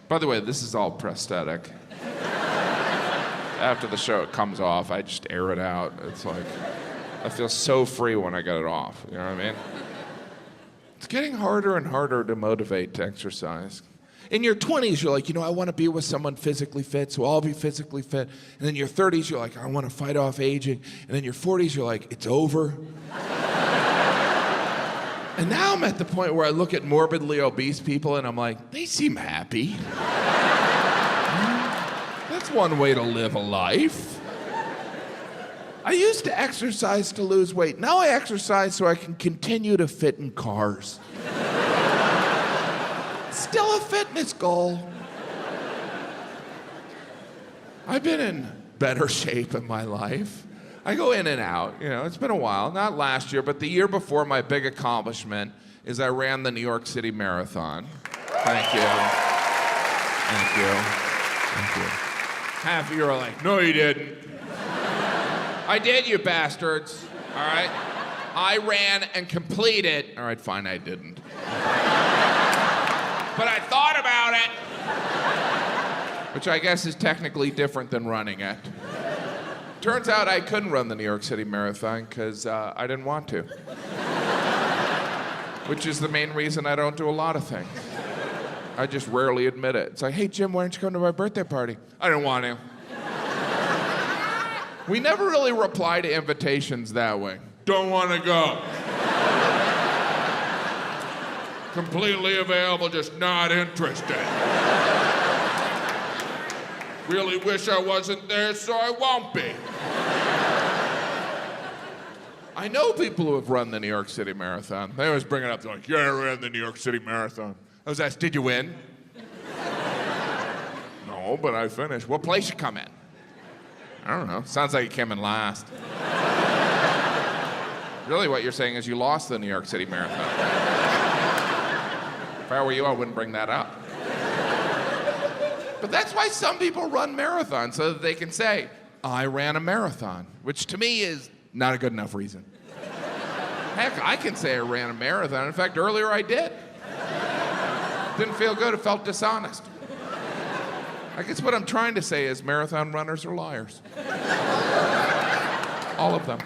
By the way, this is all prosthetic. After the show, it comes off. I just air it out. It's like, I feel so free when I get it off. You know what I mean? It's getting harder and harder to motivate to exercise. In your 20s, you're like, I want to be with someone physically fit, so I'll be physically fit. And then your 30s, you're like, I want to fight off aging. And then your 40s, you're like, it's over. And now I'm at the point where I look at morbidly obese people and I'm like, they seem happy. That's one way to live a life. I used to exercise to lose weight. Now I exercise so I can continue to fit in cars. Still a fitness goal. I've been in better shape in my life. I go in and out, it's been a while. Not last year, but the year before, my big accomplishment is I ran the New York City Marathon. Thank you. Thank you. Thank you. Half of you are like, no, you didn't. I did, you bastards. All right? I ran and completed. All right, fine, I didn't. But I thought about it. Which I guess is technically different than running it. Turns out I couldn't run the New York City Marathon because I didn't want to. Which is the main reason I don't do a lot of things. I just rarely admit it. It's like, hey, Jim, why don't you come to my birthday party? I didn't want to. We never really reply to invitations that way. Don't want to go. Completely available, just not interested. Really wish I wasn't there, so I won't be. I know people who have run the New York City Marathon. They always bring it up. They're like, yeah, I ran the New York City Marathon. I was asked, did you win? No, but I finished. What place you come in? I don't know. Sounds like you came in last. Really, what you're saying is you lost the New York City Marathon. If I were you, I wouldn't bring that up. But that's why some people run marathons, so that they can say, I ran a marathon, which to me is not a good enough reason. Heck, I can say I ran a marathon. In fact, earlier I did. Didn't feel good, it felt dishonest. I guess what I'm trying to say is marathon runners are liars. All of them.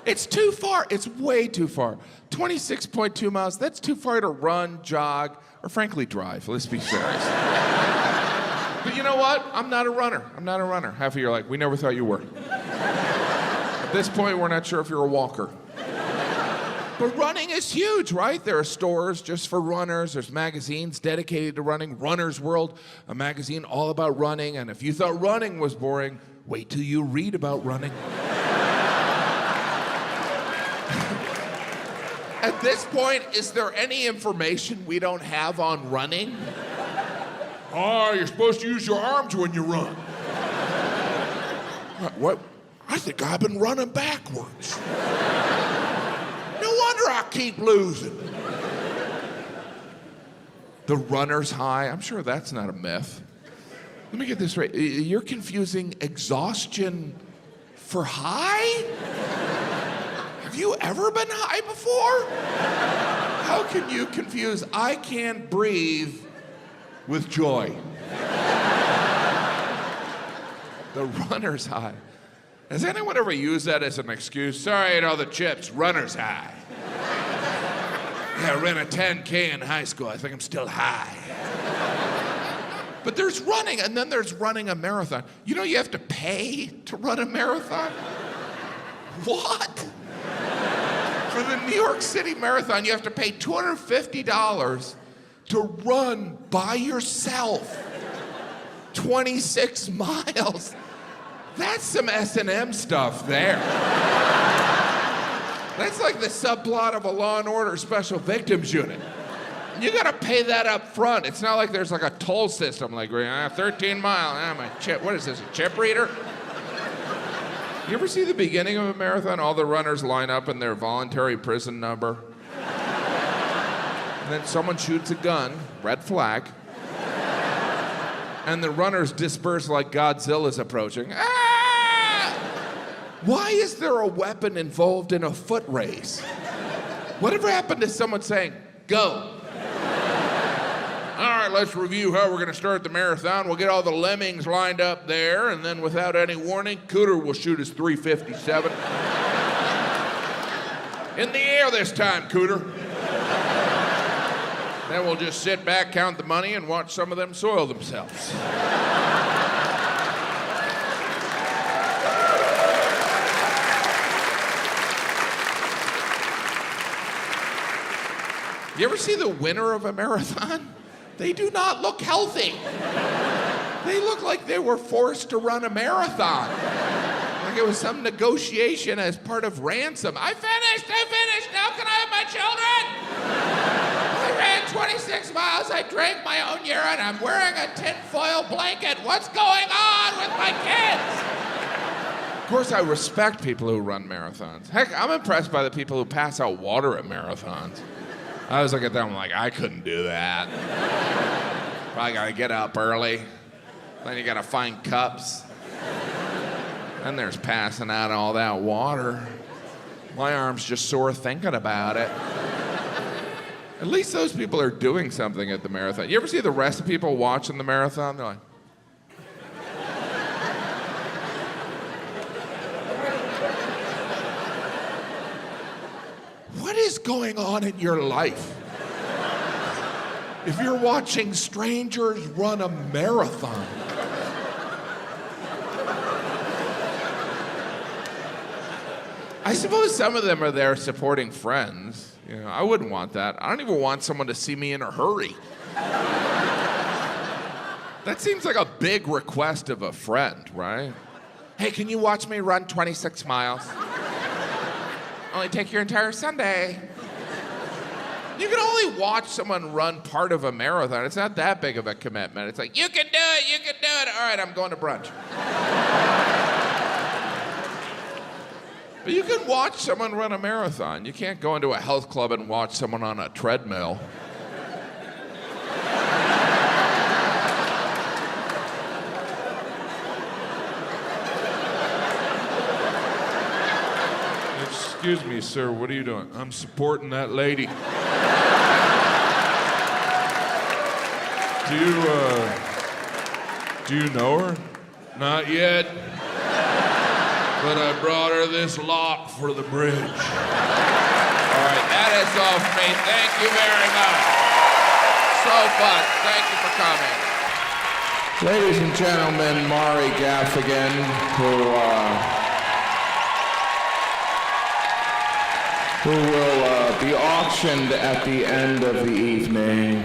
It's too far, it's way too far. 26.2 miles, that's too far to run, jog, or frankly drive, let's be serious. But you know what? I'm not a runner. Half of you are like, we never thought you were. At this point, we're not sure if you're a walker. But running is huge, right? There are stores just for runners. There's magazines dedicated to running. Runner's World, a magazine all about running. And if you thought running was boring, wait till you read about running. At this point, is there any information we don't have on running? Oh, you're supposed to use your arms when you run. What? I think I've been running backwards. No wonder I keep losing. The runner's high, I'm sure that's not a myth. Let me get this right. You're confusing exhaustion for high? Have you ever been high before? How can you confuse I can't breathe with joy? The runner's high. Has anyone ever used that as an excuse? Sorry, I ate all the chips, runner's high. Yeah, I ran a 10K in high school. I think I'm still high. But there's running, and then there's running a marathon. You know you have to pay to run a marathon? What? For the New York City Marathon, you have to pay $250 to run by yourself 26 miles. That's some S&M stuff there. That's like the subplot of a Law and Order Special Victims Unit. You gotta pay that up front. It's not like there's like a toll system, like 13 miles, my chip, what is this, a chip reader? You ever see the beginning of a marathon? All the runners line up in their voluntary prison number. And then someone shoots a gun, red flag, and the runners disperse like Godzilla's approaching. Ah! Why is there a weapon involved in a foot race? Whatever happened to someone saying, go? All right, let's review how we're going to start the marathon. We'll get all the lemmings lined up there, and then without any warning, Cooter will shoot his 357. In the air this time, Cooter. Then we'll just sit back, count the money, and watch some of them soil themselves. You ever see the winner of a marathon? They do not look healthy. They look like they were forced to run a marathon. Like it was some negotiation as part of ransom. I finished, now can I have my children? I ran 26 miles, I drank my own urine, I'm wearing a tinfoil blanket. What's going on with my kids? Of course, I respect people who run marathons. Heck, I'm impressed by the people who pass out water at marathons. I was looking at them like, I couldn't do that. Probably gotta get up early. Then you gotta find cups. Then there's passing out all that water. My arm's just sore thinking about it. At least those people are doing something at the marathon. You ever see the rest of people watching the marathon? They're like, what is going on in your life? If you're watching strangers run a marathon. I suppose some of them are there supporting friends. You know, I wouldn't want that. I don't even want someone to see me in a hurry. That seems like a big request of a friend, right? Hey, can you watch me run 26 miles? Only take your entire Sunday. You can only watch someone run part of a marathon. It's not that big of a commitment. It's like, you can do it. All right, I'm going to brunch. But you can watch someone run a marathon. You can't go into a health club and watch someone on a treadmill. Excuse me, sir, what are you doing? I'm supporting that lady. Do you know her? Not yet. But I brought her this lock for the bridge. All right, that is all for me. Thank you very much. So fun. Thank you for coming. Ladies and gentlemen, Mari Gaffigan, who will be auctioned at the end of the evening.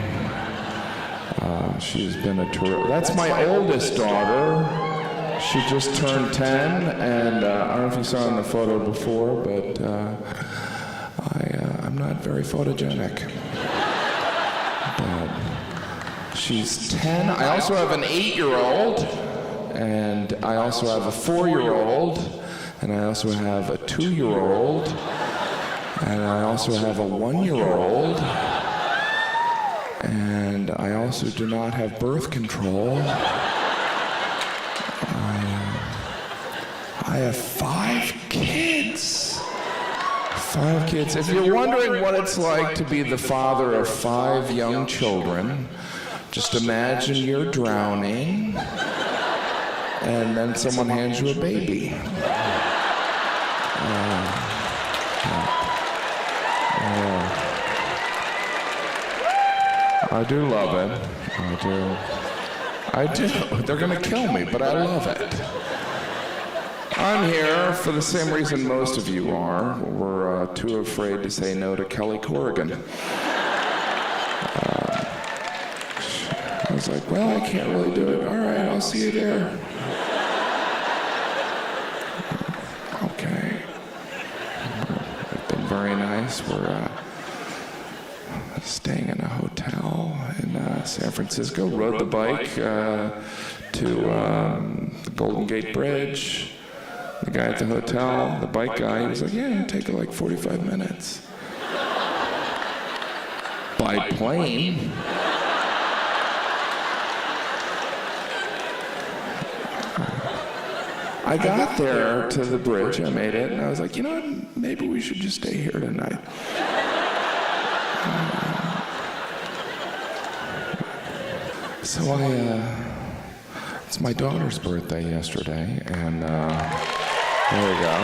She's been a terrific. That's my oldest daughter. She just turned 10, and I don't know if you saw in the photo before, but I'm not very photogenic. But she's 10. I also have an 8-year-old, and I also have a 4-year-old, and I also have a 2-year-old, and I also have a 1-year-old, and I also do not have birth control. I have 5 kids. 5 kids. If you're wondering what it's like to be the father of 5 young children, just imagine you're drowning, and then someone hands you a baby. I do love it. I do. They're gonna kill me, but I love it. I'm here for the same reason most of you are. We're too afraid to say no to Kelly Corrigan. I was like, well, I can't really do it. All right, I'll see you there. Okay. They've been very nice. We're staying in a hotel in San Francisco. Rode the bike to the Golden Gate Bridge. The guy at the hotel, the bike guy, he was like, yeah, it'll take like 45 minutes. By plane. I got there to the bridge, I made it, and I was like, you know what, maybe we should just stay here tonight. So it's my daughter's birthday yesterday, and there we go.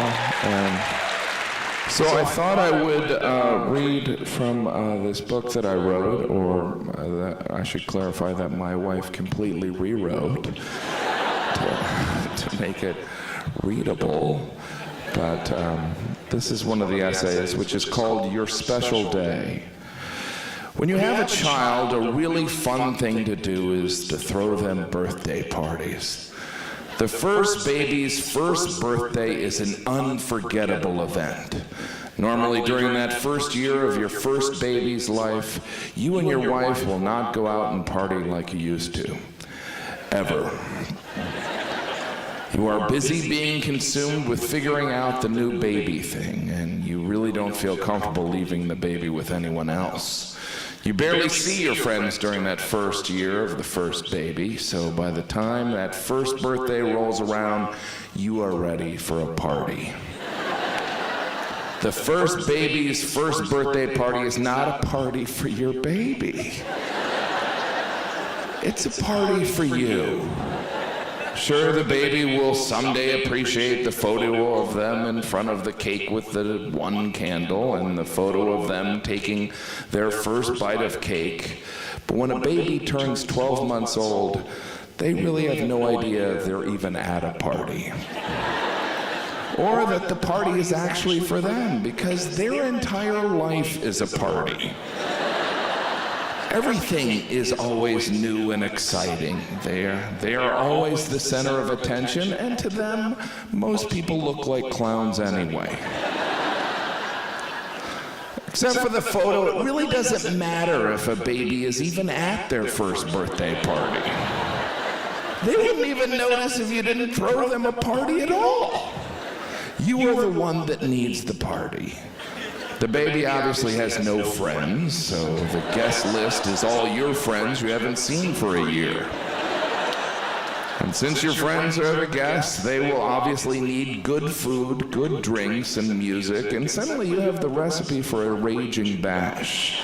And so I thought I would read from this book that I wrote, or that I should clarify that my wife completely rewrote to make it readable. But this is one of the essays, which is called Your Special Day. When you have a child, a really fun thing to do is to throw them birthday parties. The first baby's first birthday is an unforgettable event. Normally, during that first year of your first baby's life, you and your wife will not go out and party like you used to. Ever. You are busy being consumed with figuring out the new baby thing, and you really don't feel comfortable leaving the baby with anyone else. You barely see your friends during that first year of the first baby, so by the time that first birthday rolls around, you are ready for a party. The first baby's first birthday party is not a party for your baby. It's a party for you. Sure, the baby will someday appreciate the photo of them in front of the cake with the one candle and the photo of them taking their first bite of cake. But when a baby turns 12 months old, they really have no idea they're even at a party. Or that the party is actually for them, because their entire life is a party. Everything is always new and exciting. They are always the center of attention, and to them, most people look like clowns anyway. Except for the photo, it really doesn't matter if a baby is even at their first birthday party. They wouldn't even notice if you didn't throw them a party at all. You are the one that needs the party. The baby obviously has no friends, so the guest list is all your friends you haven't seen for a year. And since your friends are the guests, they will obviously need good food, good drinks, and music, and suddenly you have the recipe for a raging bash.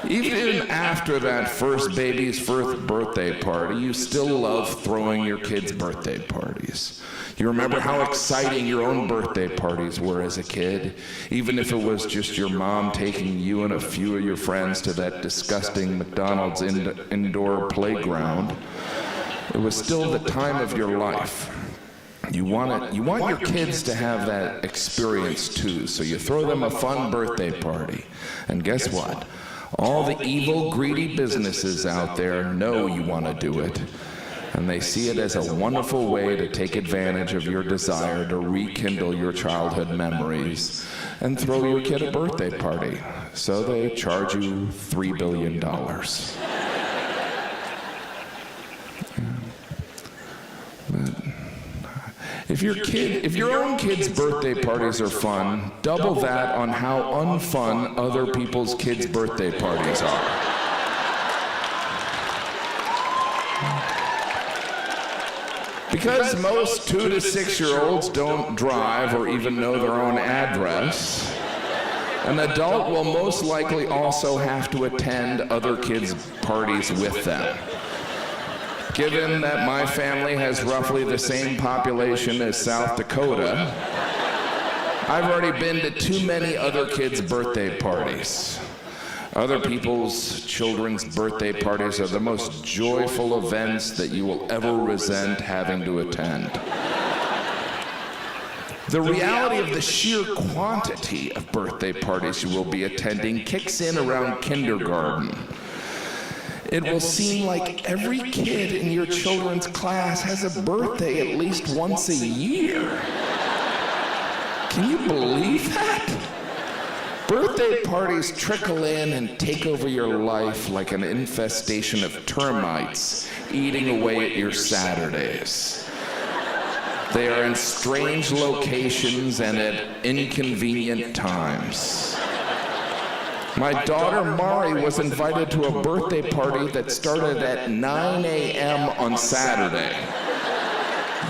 Even after that first baby's first birthday party, you still love throwing your kids' birthday parties. You remember how exciting your own birthday parties were as a kid, even if it was just your mom taking you and a few of your friends to that disgusting McDonald's indoor playground. It was still the time of your life. You want your kids to have that experience too, so you throw them a fun birthday party. And guess what? All the evil, greedy businesses out there know you want to do it. And they see it as a wonderful way to take advantage of your desire to rekindle your childhood memories and throw your kid a birthday party. So they charge you $3 billion. If your own kids' birthday parties are fun, double that on how unfun other people's kids' birthday parties are. Because most 2 to 6-year-olds don't drive or even know their own address, an adult will most likely also have to attend other kids' parties with them. Given that my family has roughly the same population as South Dakota, I've already been to too many other kids' birthday parties. Other people's children's birthday parties are the most joyful events that you will ever resent having to attend. The reality of the sheer quantity of birthday parties you will be attending kicks in around kindergarten. It will seem like every kid in your children's class has a birthday at least once a year. Can you believe that? Birthday parties trickle in and take over your life like an infestation of termites eating away at your Saturdays. They are in strange locations and at inconvenient times. My daughter Mari was invited to a birthday party that started at 9 a.m. on Saturday.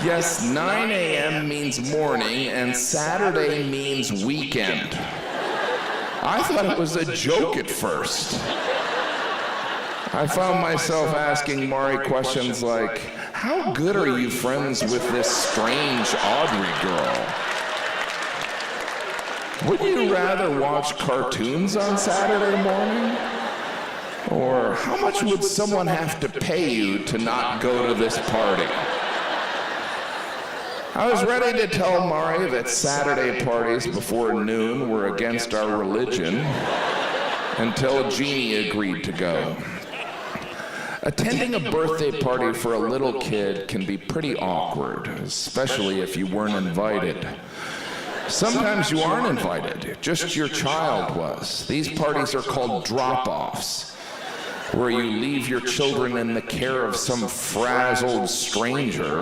Yes, 9 a.m. means morning and Saturday means weekend. I thought it was a joke at first. I found myself asking Mari questions like, how good are you friends with this strange Audrey girl? Would you rather watch cartoons on Saturday morning? Or how much would someone have to pay you to not go to this party? I was ready to tell Mari that Saturday parties before noon were against our religion until Jeannie agreed to go. Attending a birthday party for a little kid can be pretty awkward, especially if you weren't invited. Sometimes you aren't invited, just your child was. These parties are called drop-offs, where you leave your children in the care of some frazzled stranger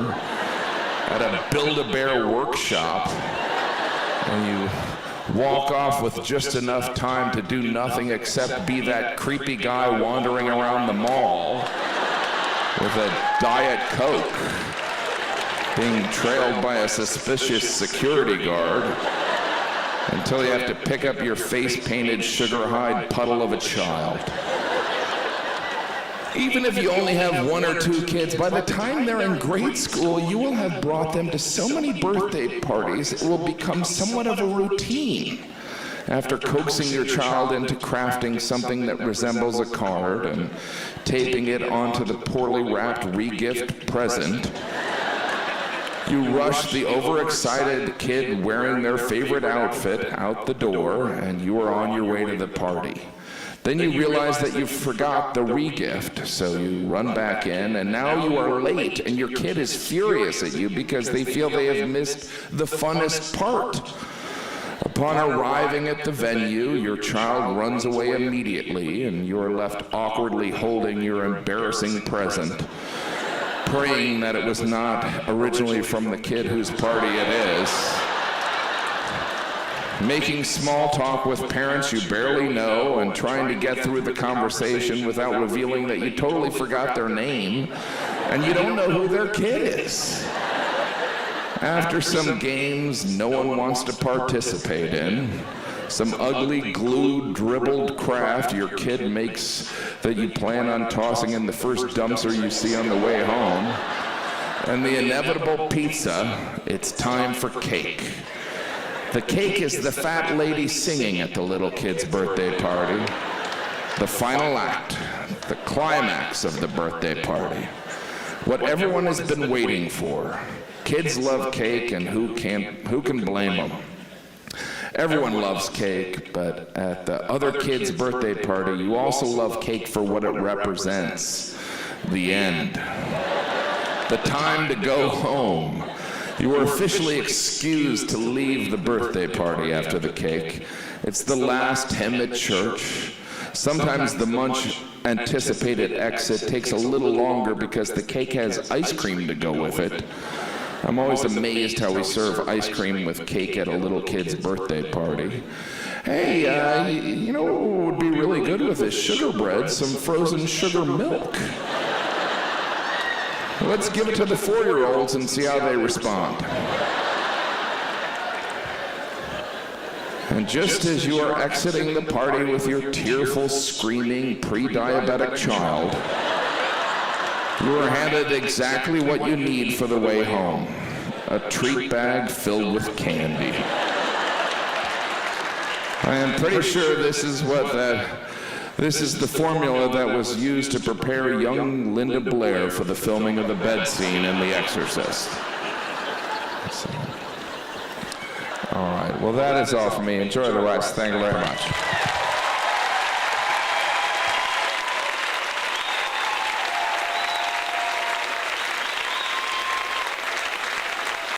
at a Build-A-Bear workshop, and you walk off with just enough time to do nothing except be that creepy guy wandering around the mall with a Diet Coke, being trailed by a suspicious security guard until you have to pick up your face-painted sugar-hide puddle of a child. Even if you only have 1 or 2 kids, by the time they're in grade school, you will have brought them to so many birthday parties, it will become somewhat of a routine. After coaxing your child into crafting something that resembles a card and taping it onto the poorly wrapped re-gift present, you rush the overexcited kid wearing their favorite outfit out the door, and you are on your way to the party. Then you realize that you forgot the re-gift, so you run back in, and now you are late, and your kid is furious at you because they feel they have missed the funnest part. Upon arriving at the venue, your child runs away immediately, and you are left awkwardly holding your embarrassing present, praying that it was not originally from the kid whose party it is. Making small talk with parents you barely know and trying to get through the conversation without revealing that you totally forgot their name and you don't know who their kid is. After some games no one wants to participate in, some ugly glued dribbled craft your kid makes that you plan on tossing in the first dumpster you see on the way home, and the inevitable pizza, it's time for cake. The cake is the fat lady singing at the little kid's birthday party. The final act, the climax of the birthday party. What everyone has been waiting for. Kids love cake, and who can blame them? Everyone loves cake, but at the other kid's birthday party, you also love cake for what it represents. The end. The time to go home. You are officially excused to leave the birthday party after the cake. It's the last hymn at church. Sometimes the much anticipated exit takes a little longer because the cake has ice cream to go with it. I'm always amazed how we serve ice cream with cake at a little kid's birthday party. Hey, you know what would be really good with this sugar bread? Some frozen sugar milk. Let's give it to the 4-year-olds and see how they respond. And just as you are exiting the party with your tearful, screaming, pre-diabetic child, you are handed exactly what you need for the way home. A treat bag filled with candy. I am pretty sure this is the formula that was used to prepare young Linda Blair for the filming of the bed scene in The Exorcist. All right, well that is all for me. Enjoy the rest. Thank you very much.